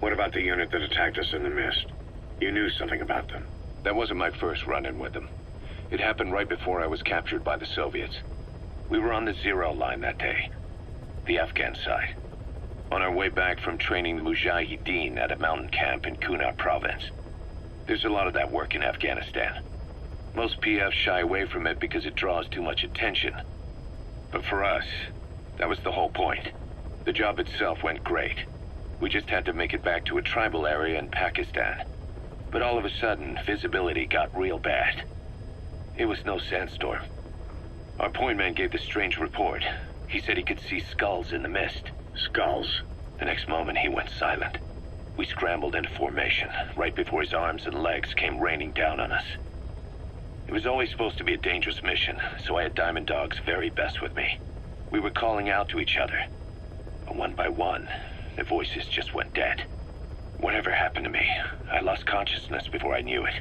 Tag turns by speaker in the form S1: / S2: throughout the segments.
S1: What about the unit that attacked us in the mist? You knew something about them.
S2: That wasn't my first run-in with them. It happened right before I was captured by the Soviets. We were on the Zero line that day, the Afghan side, on our way back from training the Mujahideen at a mountain camp in Kunar province. There's a lot of that work in Afghanistan. Most PFs shy away from it because it draws too much attention. But for us, that was the whole point. The job itself went great. We just had to make it back to a tribal area in Pakistan. But all of a sudden, visibility got real bad. It was no sandstorm. Our point man gave this strange report. He said he could see skulls in the mist.
S1: Skulls?
S2: The next moment, he went silent. We scrambled into formation, right before his arms and legs came raining down on us. It was always supposed to be a dangerous mission, so I had Diamond Dog's very best with me. We were calling out to each other. But one by one, the voices just went dead. Whatever happened to me, I lost consciousness before I knew it.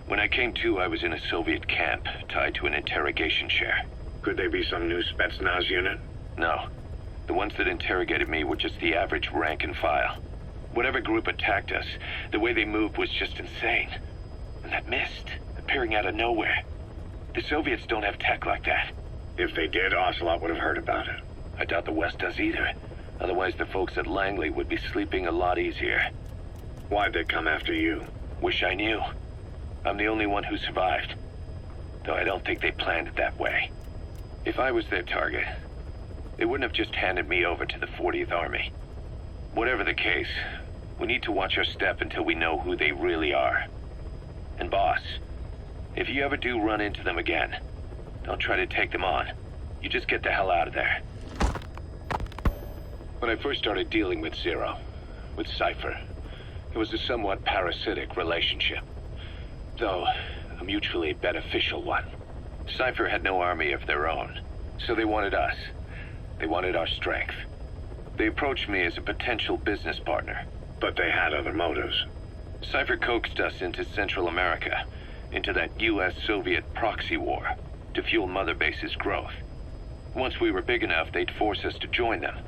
S2: When I came to, I was in a Soviet camp, tied to an interrogation chair.
S1: Could they be some new Spetsnaz unit?
S2: No. The ones that interrogated me were just the average rank and file. Whatever group attacked us, the way they moved was just insane. And that mist, appearing out of nowhere. The Soviets don't have tech like that.
S1: If they did, Ocelot would have heard about it.
S2: I doubt the West does either. Otherwise, the folks at Langley would be sleeping a lot easier.
S1: Why'd they come after you?
S2: Wish I knew. I'm the only one who survived. Though I don't think they planned it that way. If I was their target, they wouldn't have just handed me over to the 40th Army. Whatever the case, we need to watch our step until we know who they really are. And boss, if you ever do run into them again, don't try to take them on. You just get the hell out of there. When I first started dealing with Zero, with Cypher, it was a somewhat parasitic relationship. Though, a mutually beneficial one. Cypher had no army of their own, so they wanted us. They wanted our strength. They approached me as a potential business partner.
S1: But they had other motives.
S2: Cypher coaxed us into Central America, into that US-Soviet proxy war, to fuel Mother Base's growth. Once we were big enough, they'd force us to join them.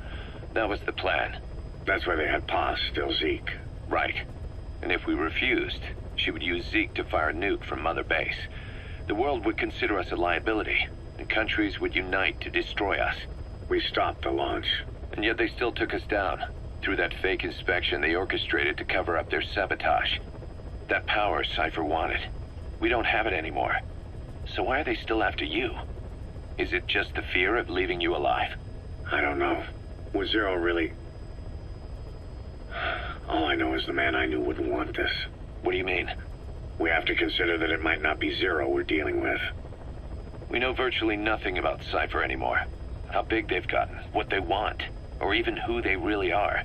S2: That was the plan.
S1: That's why they had Pa, still Zeke.
S2: Right. And if we refused, she would use Zeke to fire a nuke from Mother Base. The world would consider us a liability, and countries would unite to destroy us.
S1: We stopped the launch.
S2: And yet they still took us down, through that fake inspection they orchestrated to cover up their sabotage. That power Cypher wanted. We don't have it anymore. So why are they still after you? Is it just the fear of leaving you alive?
S1: I don't know. Was Zero really... All I know is the man I knew wouldn't want this.
S2: What do you mean?
S1: We have to consider that it might not be Zero we're dealing with.
S2: We know virtually nothing about Cypher anymore. How big they've gotten, what they want, or even who they really are.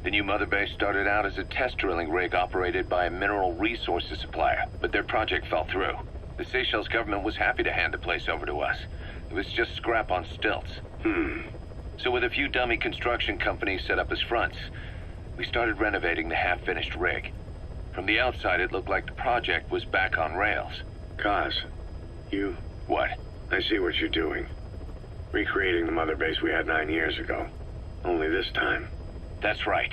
S2: The new Mother Base started out as a test drilling rig operated by a mineral resources supplier, but their project fell through. The Seychelles government was happy to hand the place over to us. It was just scrap on stilts. So with a few dummy construction companies set up as fronts, we started renovating the half-finished rig. From the outside, it looked like the project was back on rails.
S1: Kaz, you...
S2: What?
S1: I see what you're doing. Recreating the Mother Base we had 9 years ago. Only this time.
S2: That's right.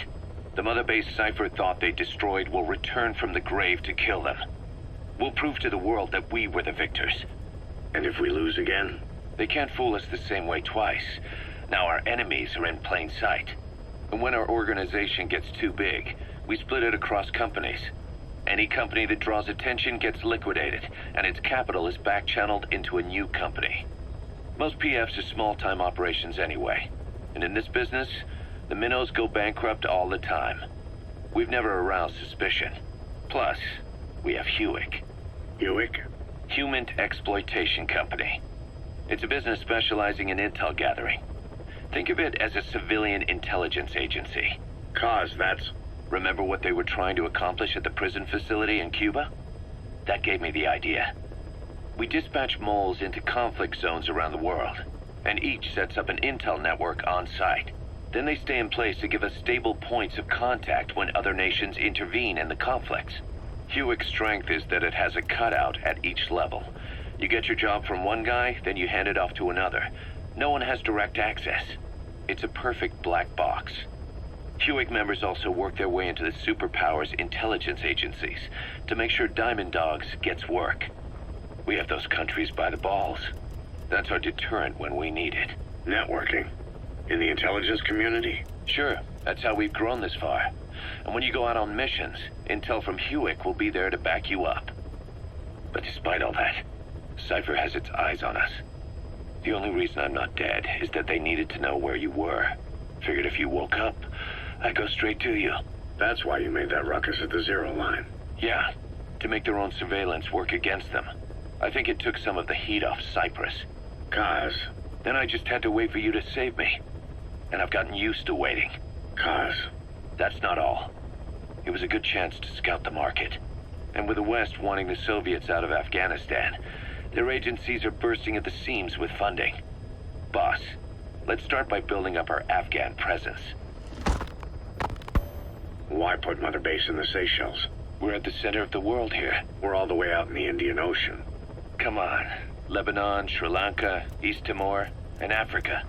S2: The Mother Base Cypher thought they destroyed will return from the grave to kill them. We'll prove to the world that we were the victors.
S1: And if we lose again?
S2: They can't fool us the same way twice. Now our enemies are in plain sight. And when our organization gets too big, we split it across companies. Any company that draws attention gets liquidated, and its capital is back-channeled into a new company. Most PFs are small-time operations anyway. And in this business, the minnows go bankrupt all the time. We've never aroused suspicion. Plus, we have Hewick.
S1: Hewick?
S2: Human Exploitation Company. It's a business specializing in intel gathering. Think of it as a civilian intelligence agency.
S1: Kaz, that's...
S2: Remember what they were trying to accomplish at the prison facility in Cuba? That gave me the idea. We dispatch moles into conflict zones around the world, and each sets up an intel network on site. Then they stay in place to give us stable points of contact when other nations intervene in the conflicts. Hewick's strength is that it has a cutout at each level. You get your job from one guy, then you hand it off to another. No one has direct access. It's a perfect black box. Hewick members also work their way into the superpowers intelligence agencies to make sure Diamond Dogs gets work. We have those countries by the balls. That's our deterrent when we need it.
S1: Networking? In the intelligence community?
S2: Sure, that's how we've grown this far. And when you go out on missions, intel from Hewick will be there to back you up. But despite all that, Cypher has its eyes on us. The only reason I'm not dead is that they needed to know where you were. Figured if you woke up, I'd go straight to you.
S1: That's why you made that ruckus at the Zero line.
S2: Yeah, to make their own surveillance work against them. I think it took some of the heat off Cyprus.
S1: Kaz.
S2: Then I just had to wait for you to save me. And I've gotten used to waiting.
S1: Kaz.
S2: That's not all. It was a good chance to scout the market. And with the West wanting the Soviets out of Afghanistan, their agencies are bursting at the seams with funding. Boss, let's start by building up our Afghan presence.
S1: Why put Mother Base in the Seychelles?
S2: We're at the center of the world here.
S1: We're all the way out in the Indian Ocean.
S2: Come on. Lebanon, Sri Lanka, East Timor, and Africa.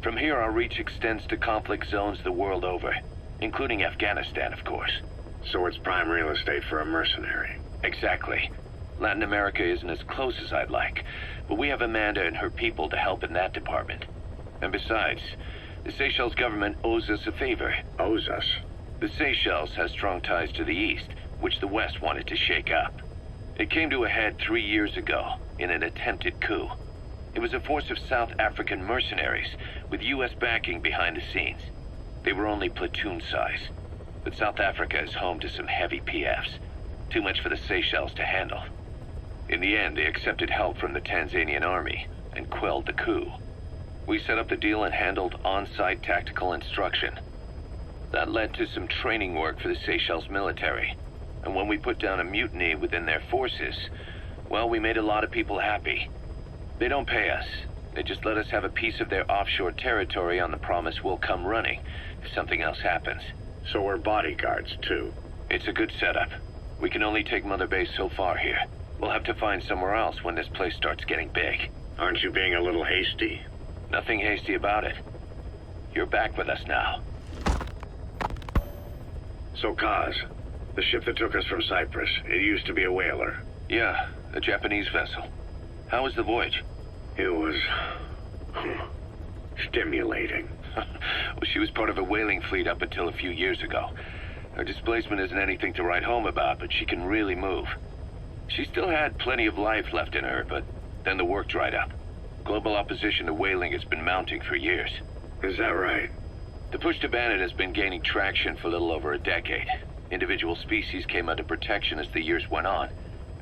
S2: From here, our reach extends to conflict zones the world over, including Afghanistan, of course.
S1: So it's prime real estate for a mercenary.
S2: Exactly. Latin America isn't as close as I'd like, but we have Amanda and her people to help in that department. And besides, the Seychelles government owes us a favor.
S1: Owes us?
S2: The Seychelles has strong ties to the east, which the West wanted to shake up. It came to a head 3 years ago, in an attempted coup. It was a force of South African mercenaries, with U.S. backing behind the scenes. They were only platoon size, but South Africa is home to some heavy PFs. Too much for the Seychelles to handle. In the end, they accepted help from the Tanzanian army, and quelled the coup. We set up the deal and handled on-site tactical instruction. That led to some training work for the Seychelles military. And when we put down a mutiny within their forces, well, we made a lot of people happy. They don't pay us. They just let us have a piece of their offshore territory on the promise we'll come running if something else happens.
S1: So we're bodyguards, too.
S2: It's a good setup. We can only take Mother Base so far here. We'll have to find somewhere else when this place starts getting big.
S1: Aren't you being a little hasty?
S2: Nothing hasty about it. You're back with us now.
S1: So, Kaz, the ship that took us from Cyprus, it used to be a whaler.
S2: Yeah, a Japanese vessel. How was the voyage?
S1: It was... stimulating.
S2: Well, she was part of a whaling fleet up until a few years ago. Her displacement isn't anything to write home about, but she can really move. She still had plenty of life left in her, but then the work dried up. Global opposition to whaling has been mounting for years.
S1: Is that right?
S2: The push to ban it has been gaining traction for a little over a decade. Individual species came under protection as the years went on.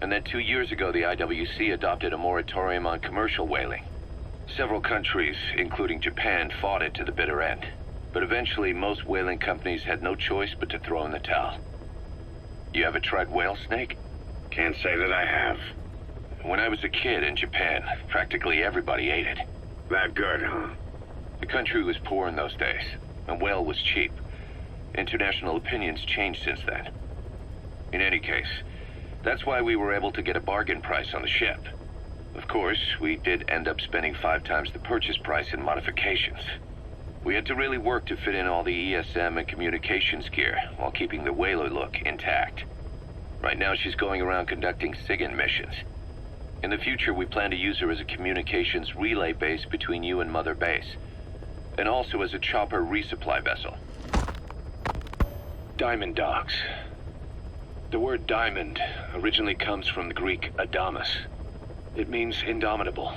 S2: And then 2 years ago, the IWC adopted a moratorium on commercial whaling. Several countries, including Japan, fought it to the bitter end. But eventually, most whaling companies had no choice but to throw in the towel. You ever tried whale snake?
S1: Can't say that I have.
S2: When I was a kid in Japan, practically everybody ate it.
S1: That good, huh?
S2: The country was poor in those days, and whale was cheap. International opinions changed since then. In any case, that's why we were able to get a bargain price on the ship. Of course, we did end up spending 5 times the purchase price in modifications. We had to really work to fit in all the ESM and communications gear while keeping the whaler look intact. Right now, she's going around conducting SIGINT missions. In the future, we plan to use her as a communications relay base between you and Mother Base, and also as a chopper resupply vessel. Diamond Dogs. The word diamond originally comes from the Greek adamas. It means indomitable,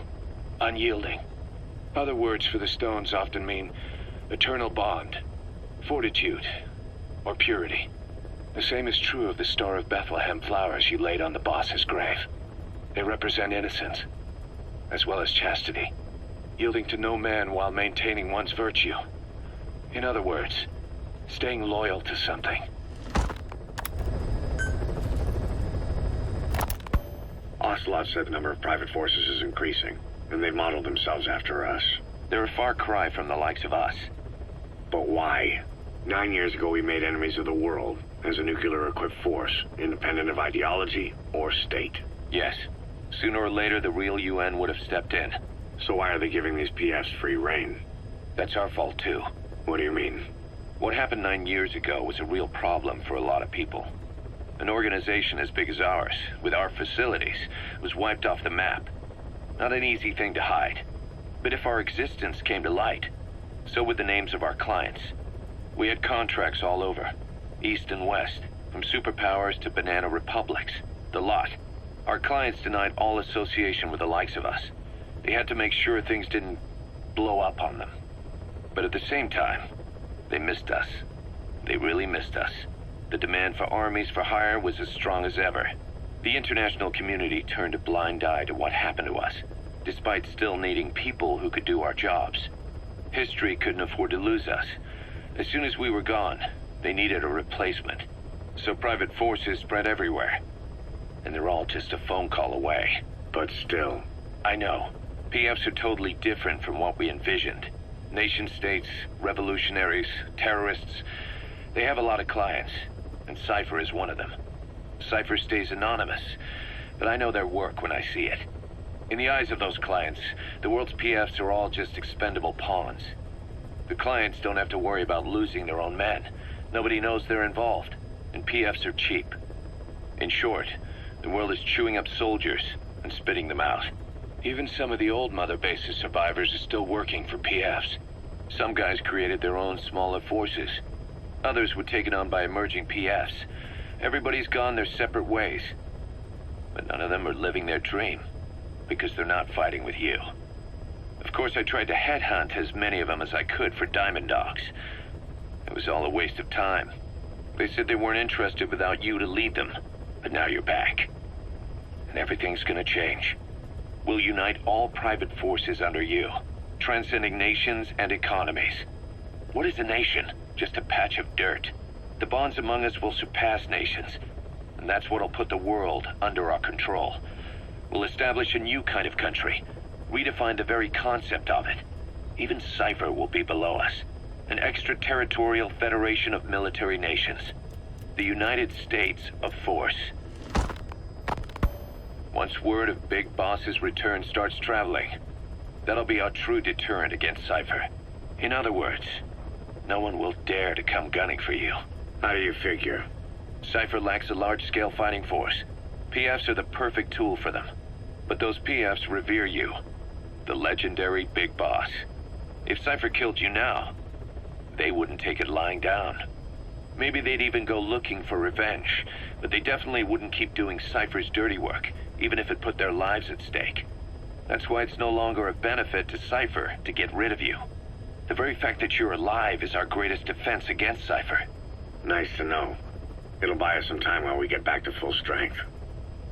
S2: unyielding. Other words for the stones often mean eternal bond, fortitude, or purity. The same is true of the Star of Bethlehem flowers you laid on the boss's grave. They represent innocence, as well as chastity, yielding to no man while maintaining one's virtue. In other words, staying loyal to something.
S1: Ocelot said the number of private forces is increasing, and they've modeled themselves after us.
S2: They're a far cry from the likes of us.
S1: But why? 9 years ago, we made enemies of the world as a nuclear-equipped force, independent of ideology or state.
S2: Yes. Sooner or later, the real UN would have stepped in.
S1: So why are they giving these PFs free rein?
S2: That's our fault, too.
S1: What do you mean?
S2: What happened 9 years ago was a real problem for a lot of people. An organization as big as ours, with our facilities, was wiped off the map. Not an easy thing to hide. But if our existence came to light, so would the names of our clients. We had contracts all over, east and west, from superpowers to banana republics, the lot. Our clients denied all association with the likes of us. They had to make sure things didn't blow up on them. But at the same time, they missed us. They really missed us. The demand for armies for hire was as strong as ever. The international community turned a blind eye to what happened to us, despite still needing people who could do our jobs. History couldn't afford to lose us. As soon as we were gone, they needed a replacement. So private forces spread everywhere. And they're all just a phone call away.
S1: But still.
S2: I know. PFs are totally different from what we envisioned. Nation-states, revolutionaries, terrorists, they have a lot of clients, and Cypher is one of them. Cypher stays anonymous, but I know their work when I see it. In the eyes of those clients, the world's PFs are all just expendable pawns. The clients don't have to worry about losing their own men. Nobody knows they're involved, and PFs are cheap. In short, the world is chewing up soldiers and spitting them out. Even some of the old Mother Base's survivors are still working for PFs. Some guys created their own smaller forces. Others were taken on by emerging PFs. Everybody's gone their separate ways. But none of them are living their dream, because they're not fighting with you. Of course, I tried to headhunt as many of them as I could for Diamond Dogs. It was all a waste of time. They said they weren't interested without you to lead them, but now you're back. And everything's gonna change. We'll unite all private forces under you, transcending nations and economies. What is a nation? Just a patch of dirt. The bonds among us will surpass nations, and that's what'll put the world under our control. We'll establish a new kind of country, redefine the very concept of it. Even Cypher will be below us, an extraterritorial federation of military nations. The United States of Force. Once word of Big Boss's return starts traveling, that'll be our true deterrent against Cypher. In other words, no one will dare to come gunning for you.
S1: How do you figure?
S2: Cypher lacks a large-scale fighting force. PFs are the perfect tool for them. But those PFs revere you, the legendary Big Boss. If Cypher killed you now, they wouldn't take it lying down. Maybe they'd even go looking for revenge, but they definitely wouldn't keep doing Cypher's dirty work, even if it put their lives at stake. That's why it's no longer a benefit to Cypher to get rid of you. The very fact that you're alive is our greatest defense against Cypher.
S1: Nice to know. It'll buy us some time while we get back to full strength.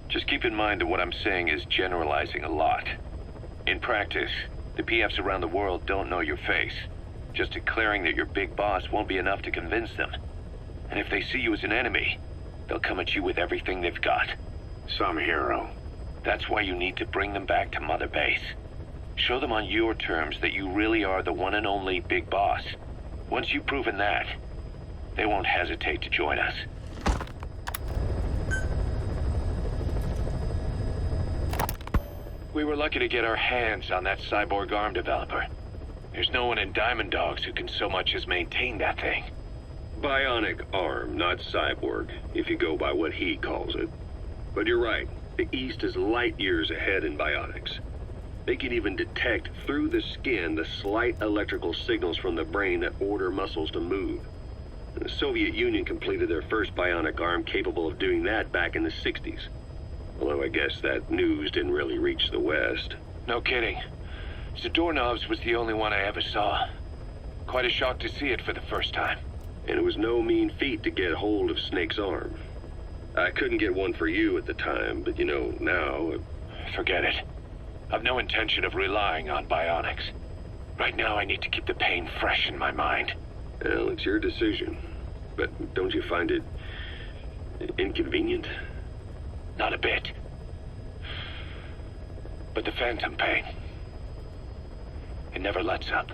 S2: Just keep in mind that what I'm saying is generalizing a lot. In practice, the PFs around the world don't know your face. Just declaring that you're Big Boss won't be enough to convince them. And if they see you as an enemy, they'll come at you with everything they've got.
S1: Some hero.
S2: That's why you need to bring them back to Mother Base. Show them on your terms that you really are the one and only Big Boss. Once you've proven that, they won't hesitate to join us. We were lucky to get our hands on that cyborg arm developer. There's no one in Diamond Dogs who can so much as maintain that thing.
S3: Bionic arm, not cyborg, if you go by what he calls it. But you're right, the East is light years ahead in bionics. They can even detect through the skin the slight electrical signals from the brain that order muscles to move. And the Soviet Union completed their first bionic arm capable of doing that back in the 60s. Although I guess that news didn't really reach the West.
S2: No kidding. Zadornov's was the only one I ever saw. Quite a shock to see it for the first time.
S3: And it was no mean feat to get hold of Snake's arm. I couldn't get one for you at the time, but you know, now...
S2: Forget it. I've no intention of relying on bionics. Right now I need to keep the pain fresh in my mind.
S3: Well, it's your decision. But don't you find it... inconvenient?
S2: Not a bit. But the phantom pain... it never lets up.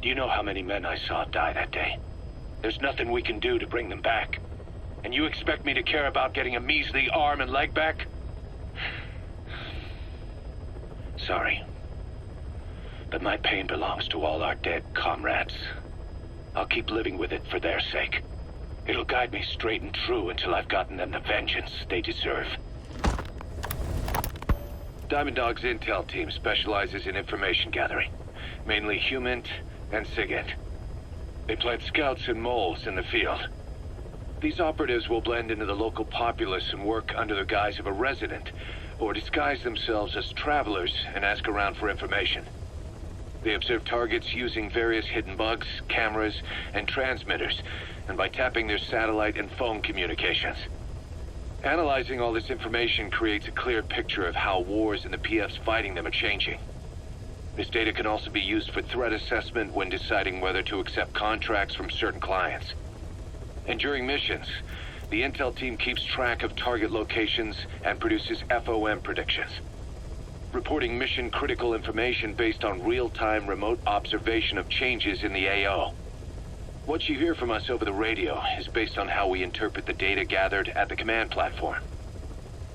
S2: Do you know how many men I saw die that day? There's nothing we can do to bring them back. And you expect me to care about getting a measly arm and leg back? Sorry. But my pain belongs to all our dead comrades. I'll keep living with it for their sake. It'll guide me straight and true until I've gotten them the vengeance they deserve. Diamond Dog's intel team specializes in information gathering, mainly HUMINT and SIGINT. They plant scouts and moles in the field. These operatives will blend into the local populace and work under the guise of a resident, or disguise themselves as travelers and ask around for information. They observe targets using various hidden bugs, cameras, and transmitters, and by tapping their satellite and phone communications. Analyzing all this information creates a clear picture of how wars and the PFs fighting them are changing. This data can also be used for threat assessment when deciding whether to accept contracts from certain clients. And during missions, the intel team keeps track of target locations and produces FOM predictions, reporting mission-critical information based on real-time remote observation of changes in the AO. What you hear from us over the radio is based on how we interpret the data gathered at the command platform.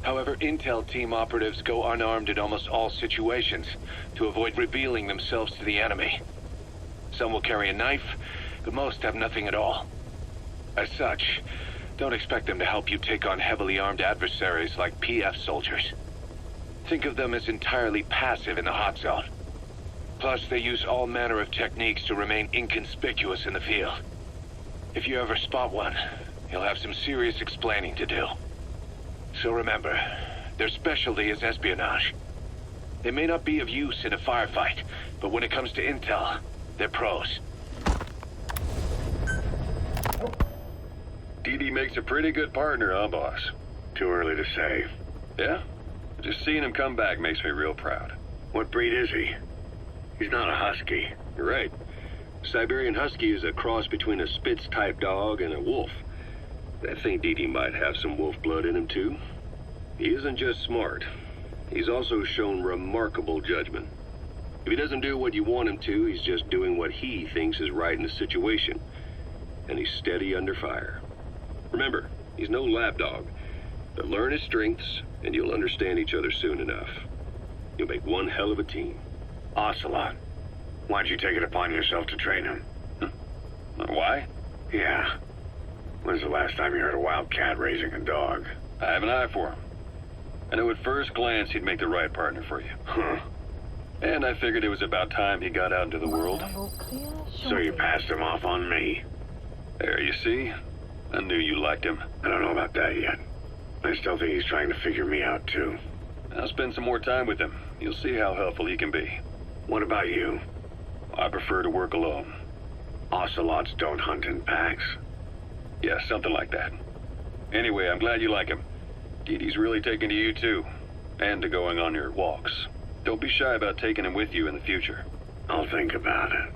S2: However, intel team operatives go unarmed in almost all situations to avoid revealing themselves to the enemy. Some will carry a knife, but most have nothing at all. As such, don't expect them to help you take on heavily armed adversaries like PF soldiers. Think of them as entirely passive in the hot zone. Plus, they use all manner of techniques to remain inconspicuous in the field. If you ever spot one, you'll have some serious explaining to do. So remember, their specialty is espionage. They may not be of use in a firefight, but when it comes to intel, they're pros.
S3: DD makes a pretty good partner, huh, boss?
S1: Too early to say.
S3: Yeah? Just seeing him come back makes me real proud.
S1: What breed is he? He's not a husky.
S3: You're right. Siberian Husky is a cross between a Spitz-type dog and a wolf. I think DD might have some wolf blood in him, too. He isn't just smart. He's also shown remarkable judgment. If he doesn't do what you want him to, he's just doing what he thinks is right in the situation. And he's steady under fire. Remember, he's no lapdog. But learn his strengths, and you'll understand each other soon enough. You'll make one hell of a team.
S1: Ocelot. Why'd you take it upon yourself to train him?
S3: Why?
S1: Yeah. When's the last time you heard a wildcat raising a dog?
S3: I have an eye for him. I knew at first glance he'd make the right partner for you.
S1: Huh.
S3: And I figured it was about time he got out into the world.
S1: So you passed him off on me.
S3: There, you see? I knew you liked him.
S1: I don't know about that yet. I still think he's trying to figure me out, too.
S3: I'll spend some more time with him. You'll see how helpful he can be.
S1: What about you?
S3: I prefer to work alone.
S1: Ocelots don't hunt in packs.
S3: Yeah, something like that. Anyway, I'm glad you like him. DD's really taken to you, too. And to going on your walks. Don't be shy about taking him with you in the future.
S1: I'll think about it.